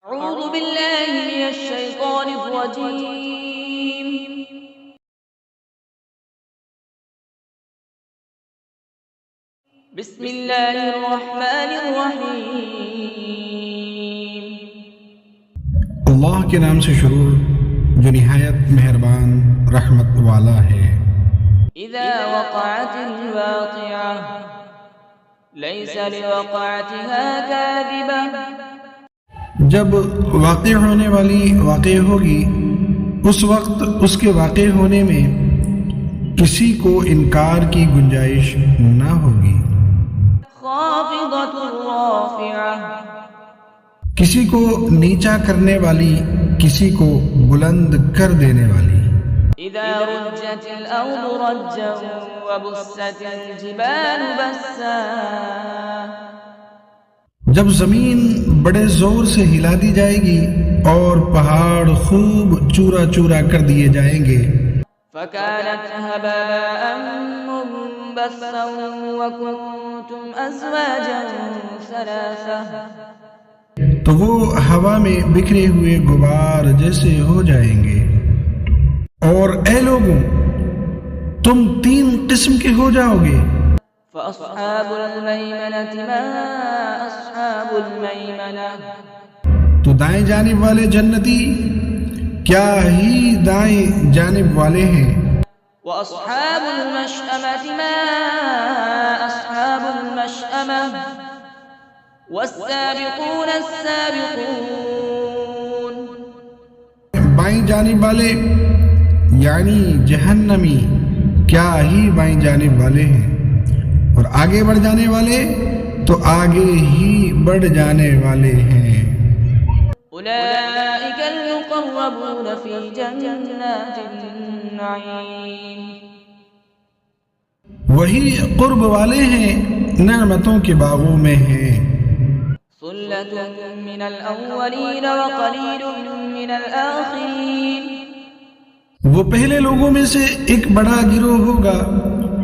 أعوذ بالله من الشيطان الرجيم. بسم الله الرحمن الرحيم. اللہ کے نام سے شروع جو نہایت مہربان رحمت والا ہے۔ إذا وقعت الواقعة ليس لوقعتها كاذبة. جب واقع ہونے والی واقع ہوگی اس وقت اس کے واقع ہونے میں کسی کو انکار کی گنجائش نہ ہوگی، خافضة رافعة. کسی کو نیچا کرنے والی، کسی کو بلند کر دینے والی۔ إذا رجت الأرض رجا وبست الجبال بسا. جب زمین بڑے زور سے ہلا دی جائے گی اور پہاڑ خوب چورا چورا کر دیے جائیں گے، فكانت هباء منبثا وكنتم أزواجا ثلاثة. تو وہ ہوا میں بکھرے ہوئے غبار جیسے ہو جائیں گے۔ اور اے لوگوں، تم تین قسم کے ہو جاؤ گے۔ فأصحاب الميمنة ما أصحاب الميمنة. تو دائیں جانب والے جنتی کیا ہی دائیں جانب والے ہیں۔ وأصحاب المشأمة ما أصحاب المشأمة. والسابقون السابقون. بائیں جانب والے یعنی جہنمی کیا ہی بائیں جانب والے ہیں، اور آگے بڑھ جانے والے تو آگے ہی بڑھ جانے والے ہیں۔ أولئك المقربون في جنات النعيم. وہی قرب والے ہیں، نعمتوں کے باغوں میں ہیں۔ ثلة من الأولين وقليل من الآخرين. وہ پہلے لوگوں میں سے ایک بڑا گروہ ہوگا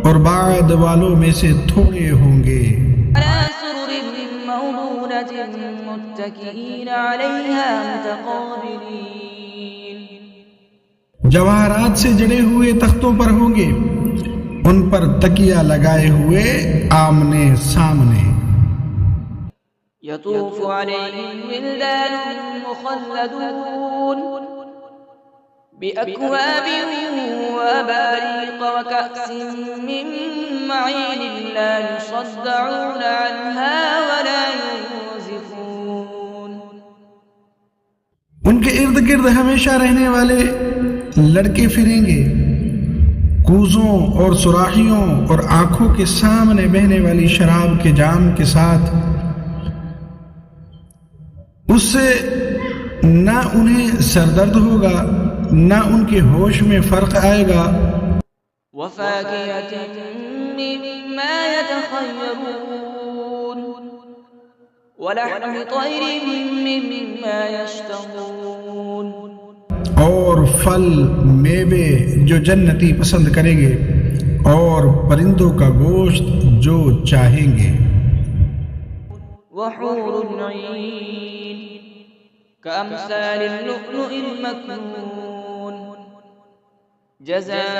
اور بعد والوں میں سے تھوڑے ہوں گے۔ على سرر موضونة متكئين عليها متقابلين. جواہرات سے جڑے ہوئے تختوں پر ہوں گے، ان پر تکیہ لگائے ہوئے آمنے سامنے۔ يطوف عليهم ولدان مخلدون بأكواب وأباريق وكأس من معين لا يصدعون عنها ولا ينزفون. ان کے ارد گرد ہمیشہ رہنے والے لڑکے پھریں گے، کوزوں اور سراخیوں اور آنکھوں کے سامنے بہنے والی شراب کے جام کے ساتھ۔ اس سے نہ انہیں سردرد ہوگا، نہ ان کے ہوش میں فرق آئے گا۔ وفاكهة مما يتخيرون ولحم طير مما يشتهون. اور پھل میوے جو جنتی پسند کریں گے، اور پرندوں کا گوشت جو چاہیں گے۔ وحور عين كأمثال اللؤلؤ المكنون جزاء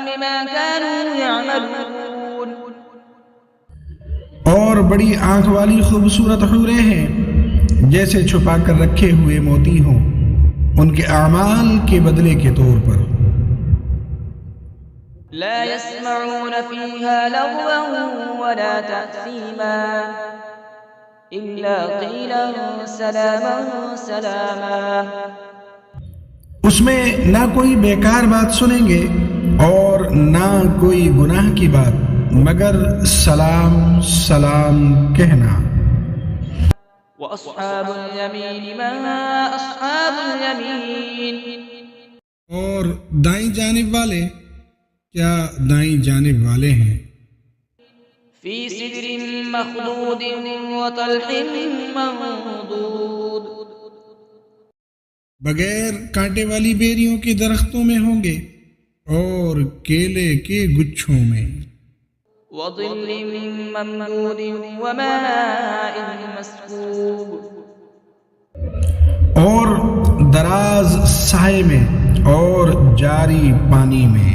بما كانوا يعملون. اور بڑی آنکھ والی خوبصورت حوریں ہیں جیسے چھپا کر رکھے ہوئے موتی ہوں، ان کے اعمال کے بدلے کے طور پر۔ لا يسمعون فيها لغوا ولا تأثيما إلا قيلا سلاما سلاما. اس میں نہ کوئی بیکار بات سنیں گے اور نہ کوئی گناہ کی بات، مگر سلام سلام کہنا۔ وأصحاب اليمين ما أصحاب اليمين. اور دائیں جانب والے کیا دائیں جانب والے ہیں۔ في سدر مخضود وطلح منضود. بغیر کانٹے والی بیریوں کے درختوں میں ہوں گے اور کیلے کے گچھوں میں۔ وظل ممدود وماء مسكوب. دراز سائے میں اور جاری پانی میں.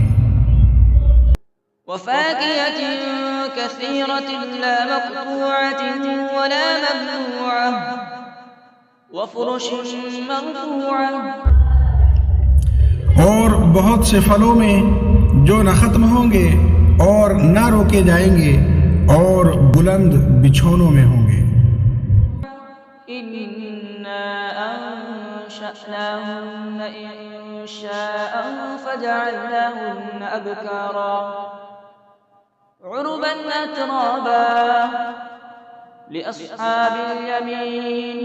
وفاكهة كثيرة لا مقطوعة ولا ممنوعة وفرش مرفوعة. اور بہت سے پھلوں میں جو نہ ختم ہوں گے اور نہ روکے جائیں گے اور بلند بچھونوں میں ہوں گے. إنا أنشأناهن إنشاء فجعلناهن أبكارا عربا أترابا لأصحاب اليمين.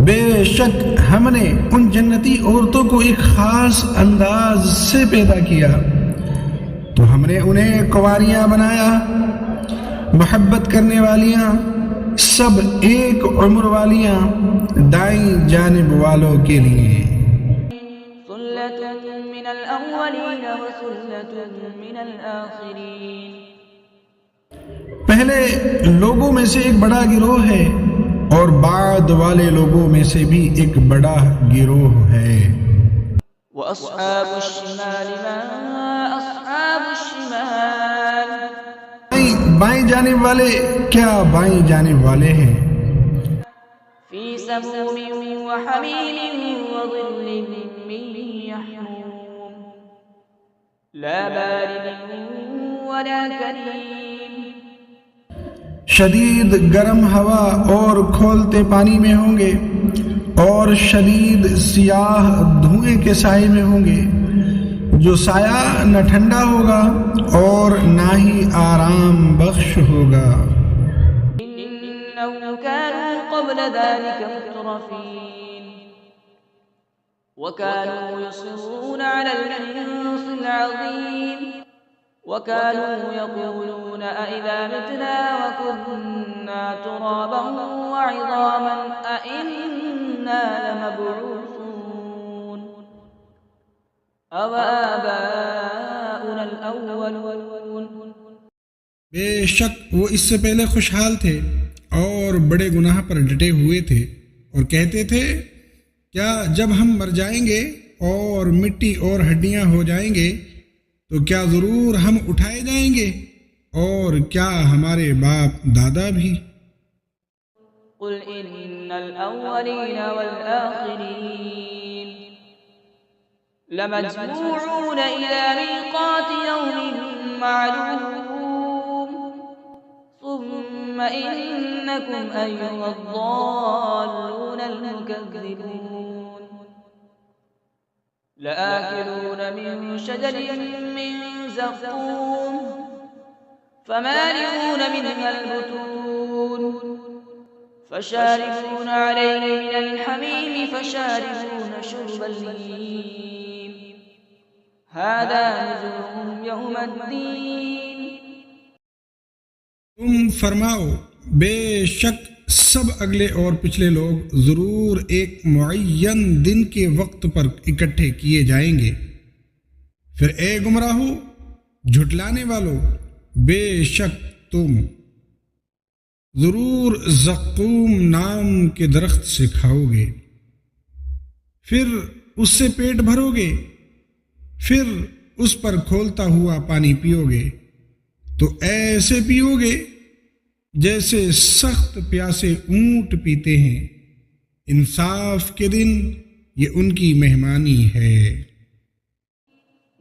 بے شک ہم نے ان جنتی عورتوں کو ایک خاص انداز سے پیدا کیا تو ہم نے انہیں کنواریاں بنایا، محبت کرنے والیاں، سب ایک عمر والیاں دائیں جانب والوں کے لیے. ثلة من الأولين وثلة من الآخرين. پہلے لوگوں میں سے ایک بڑا گروہ ہے اور بعد والے لوگوں میں سے بھی ایک بڑا گروہ ہے. وأصحاب الشمال ما أصحاب الشمال. بائیں جانب والے کیا بائیں جانب والے ہیں. في سموم وحميم وظل من يحموم لا بارد ولا كريم. شدید گرم ہوا اور کھولتے پانی میں ہوں گے اور شدید سیاہ دھوئیں کے سائے میں ہوں گے جو سایہ نہ ٹھنڈا ہوگا اور نہ ہی آرام بخش ہوگا. إنهم كانوا قبل ذلك مترفين وكانوا يصرون على الحنث العظيم وكانوا يقولون أئذا متنا وكنا ترابا وعظاما أئنا لمبعوثون أو آباؤنا الأولون. بے شک وہ اس سے پہلے خوشحال تھے اور بڑے گناہ پر ڈٹے ہوئے تھے اور کہتے تھے کیا جب ہم مر جائیں گے اور مٹی اور ہڈیاں ہو جائیں گے تو کیا ضرور ہم اٹھائے جائیں گے اور کیا ہمارے باپ دادا بھی. قل إن الأولين والآخرين لمجموعون إلى ميقات يوم معلوم ثم إنكم أيها الضالون المكذبون لآكلون من شجر من زقوم فمالئون منها البطون فشاربون عليه من الحميم فشاربون شرب الهيم هذا نزلهم يوم الدين. تم فرماؤ بے شک سب اگلے اور پچھلے لوگ ضرور ایک معین دن کے وقت پر اکٹھے کیے جائیں گے. پھر اے گمراہو جھٹلانے والو بے شک تم ضرور زقوم نام کے درخت سے کھاؤ گے، پھر اس سے پیٹ بھرو گے، پھر اس پر کھولتا ہوا پانی پیو گے تو ایسے پیو گے جیسے سخت پیاسے اونٹ پیتے ہیں. انصاف کے دن یہ ان کی مہمانی ہے.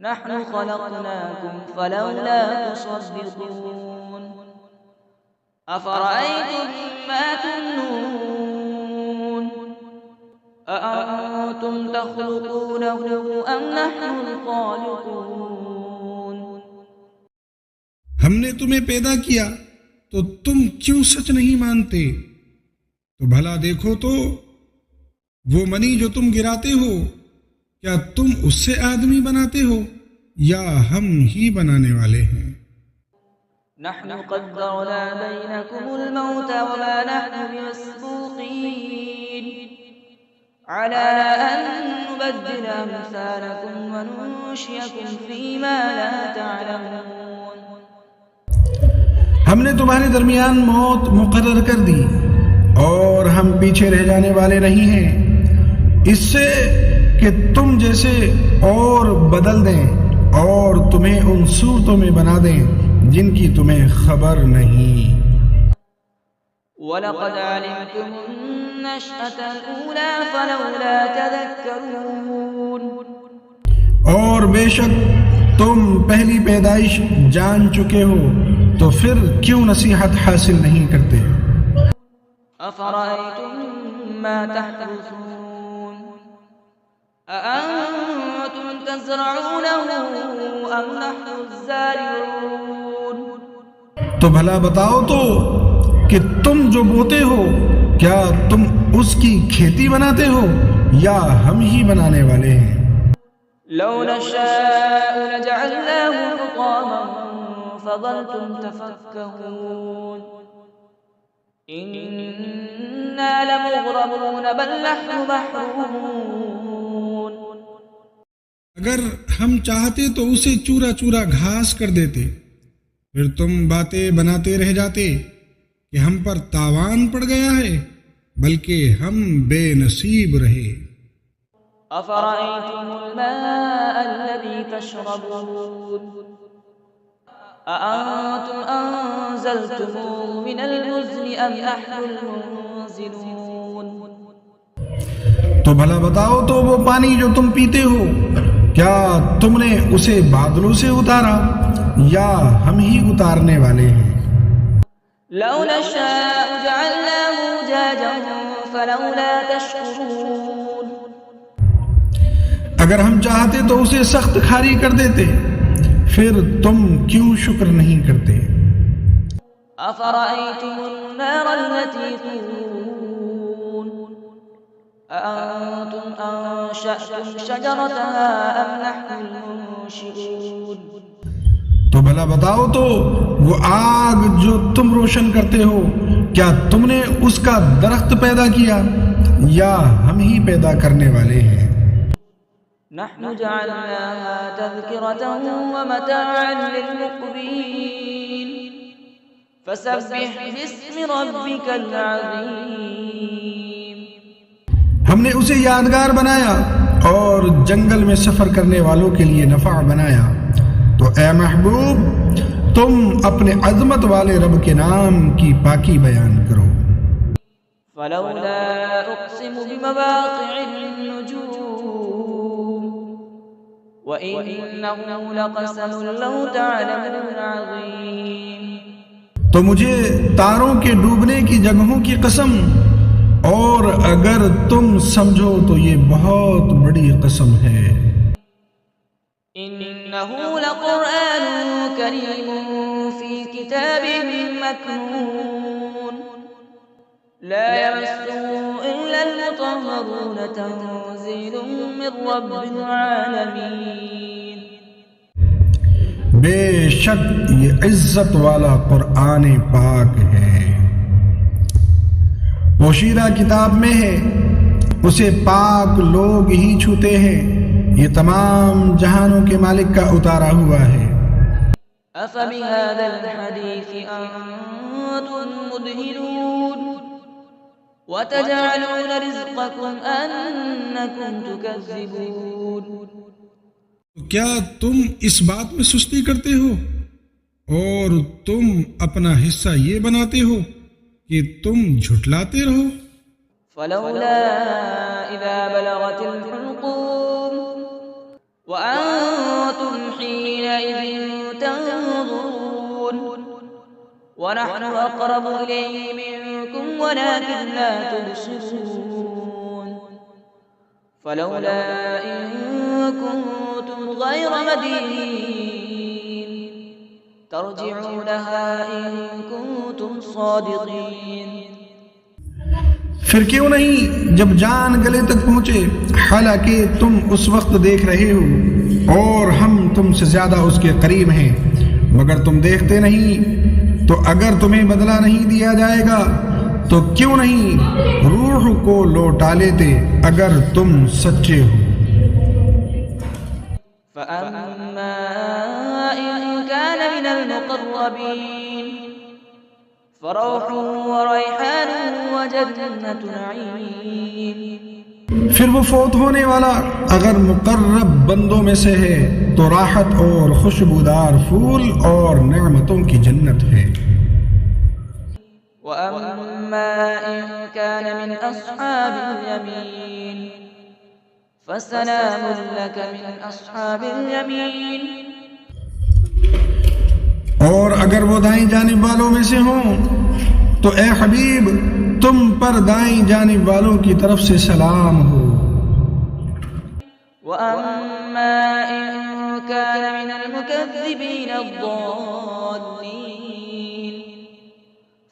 نحن خلقناكم فلولا تصدقون أفرأيتم ما تمنون أأنتم تخلقونه أم نحن الخالقون. ہم نے تمہیں پیدا کیا تو تم کیوں سچ نہیں مانتے؟ تو بھلا دیکھو تو وہ منی جو تم گراتے ہو کیا تم اس سے آدمی بناتے ہو یا ہم ہی بنانے والے ہیں؟ نحن قدرنا بينكم الموت وما نحن بمسبوقين على أن نبدل أمثالكم وننشئكم فيما لا تعلمون. ہم نے تمہارے درمیان موت مقرر کر دی اور ہم پیچھے رہ جانے والے نہیں ہیں اس سے کہ تم جیسے اور بدل دیں اور تمہیں ان صورتوں میں بنا دیں جن کی تمہیں خبر نہیں۔ وَلَقَدْ عَلِمْتُمُ النَّشْأَةَ الْأُولَى فَلَوْلَا تَذَكَّرُونَ۔ اور بے شک تم پہلی پیدائش جان چکے ہو تو پھر کیوں نصیحت حاصل نہیں کرتے؟ أَفَرَأَيْتُم مَّا تَحْرُثُونَ أَأَنتُمْ تَزْرَعُونَهُ أَمْ نَحْنُ الزَّارِعُونَ۔ تو بھلا بتاؤ تو کہ تم جو بوتے ہو کیا تم اس کی کھیتی بناتے ہو یا ہم ہی بنانے والے ہیں؟ لو نشاء لجعلناه حطاما فظلتم تفكهون إنا لمغرمون بل نحن محرومون۔ اگر ہم چاہتے تو اسے چورا چورا گھاس کر دیتے، پھر تم باتیں بناتے رہ جاتے کہ ہم پر تاوان پڑ گیا ہے، بلکہ ہم بے نصیب رہے۔ أفرأيتم الماء الذي تشربون أأنتم أنزلتموه من المزن أم نحن المنزلون۔ تو بھلا بتاؤ تو وہ پانی جو تم پیتے ہو کیا تم نے اسے بادلوں سے اتارا یا ہم ہی اتارنے والے ہیں؟ لو نشاء جعلناه أجاجا فلولا تشكرون۔ اگر ہم چاہتے تو اسے سخت کھاری کر دیتے، پھر تم کیوں شکر نہیں کرتے؟ أفرأيتم النار التي تورون أأنتم أنشأتم شجرتها أم نحن المنشئون۔ تو بھلا بتاؤ تو وہ آگ جو تم روشن کرتے ہو کیا تم نے اس کا درخت پیدا کیا یا ہم ہی پیدا کرنے والے ہیں؟ نحن جعلناها تذكرة ومتاعا للمقوين فسبح باسم ربك العظيم۔ ہم نے اسے یادگار بنایا اور جنگل میں سفر کرنے والوں کے لیے نفع بنایا، تو اے محبوب تم اپنے عظمت والے رب کے نام کی پاکی بیان کرو۔ فلولا أقسم بمواقع النجوم وإنه لقسم لو تعلمون عظيم۔ تو مجھے تاروں کے ڈوبنے کی جگہوں کی قسم، اور اگر تم سمجھو تو یہ بہت بڑی قسم ہے۔ إنه لقرآن كريم في كتاب مكنون لا يمسه إلا المطهرون تنزيل من رب العالمين۔ بے شک یہ عزت والا قرآن پاک ہے، پوشیدہ کتاب میں ہے، اسے پاک لوگ ہی چھوتے ہیں، یہ تمام جہانوں کے مالک کا اتارا ہوا ہے۔ أفبهذا الحديث أنتم مدهنون وتجعلون رزقكم أنكم تكذبون۔ کیا تم اس بات میں سستی کرتے ہو اور تم اپنا حصہ یہ بناتے ہو کہ تم جھٹلاتے رہو؟ فلولا إذا بلغت الحلقوم وأنتم حينئذ تنظرون ونحن أقرب إليه منكم ولكن لا تبصرون۔ فلولا إن كنتم غير مدينين ترجعونها إن كنتم صادقين۔ پھر کیوں نہیں جب جان گلے تک پہنچے، حالانکہ تم اس وقت دیکھ رہے ہو اور ہم تم سے زیادہ اس کے قریب ہیں، مگر تم دیکھتے نہیں، تو اگر تمہیں بدلہ نہیں دیا جائے گا تو کیوں نہیں روح کو لوٹا لیتے اگر تم سچے ہو۔ فأما إن كان من المقربين فروح وريحان وجنة نعيم۔ پھر وہ فوت ہونے والا اگر مقرب بندوں میں سے ہے تو راحت اور خوشبودار پھول اور نعمتوں کی جنت ہے۔ وَأَمَّا إِن كَانَ مِنْ أَصْحَابِ الْيَمِينِ فَسَلَامٌ لَكَ مِنْ أَصْحَابِ الْيَمِينِ۔ اور اگر وہ دائیں جانب والوں میں سے ہوں تو اے حبیب تم پر دائیں جانب والوں کی طرف سے سلام ہو۔ وَأَمَّا إِن كَانَ مِنَ الْمُكَذِّبِينَ الضَّالِّينَ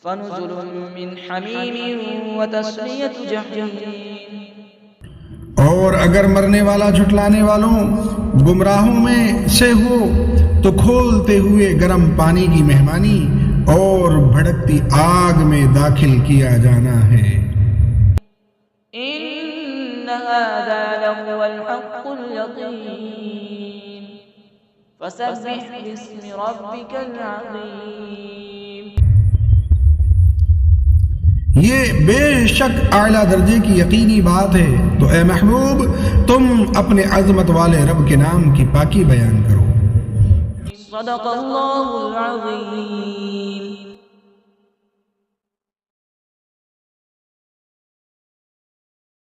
فَنُزُلٌ مِّنْ حَمِيمٍ وَتَصْلِيَةُ جَحِيمٍ۔ اور اگر مرنے والا جھٹلانے والوں گمراہوں میں سے ہو تو کھولتے ہوئے گرم پانی کی مہمانی اور بھڑکتی آگ میں داخل کیا جانا ہے۔ إِنَّ هَذَا لَهُوَ الْحَقُّ الْيَقِينُ فَسَبِّحْ بِاسْمِ رَبِّكَ الْعَظِيمِ۔ یہ بے شک اعلیٰ درجے کی یقینی بات ہے، تو اے محبوب تم اپنے عظمت والے رب کے نام کی پاکی بیان کرو۔ صدق اللہ العظیم۔